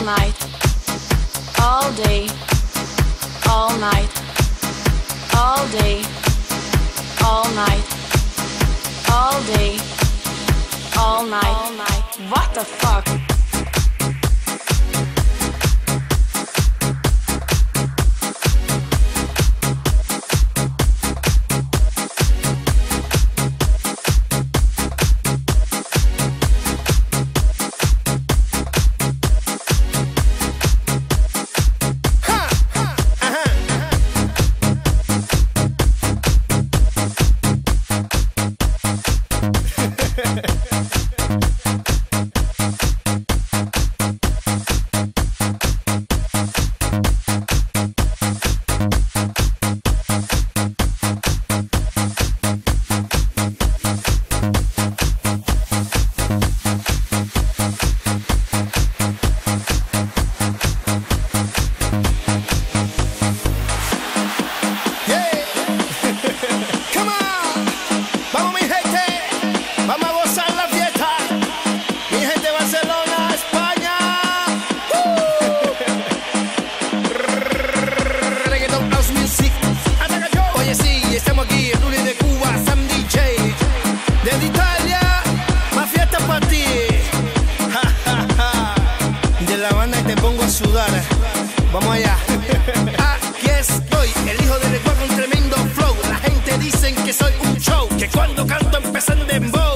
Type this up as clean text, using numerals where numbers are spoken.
night, all day, all night, all day, all night, all day, all night. What the fuck? Vamos allá. Aquí estoy, el hijo del Ecuador con tremendo flow. La gente dicen que soy un show, que cuando canto empiezan dembow.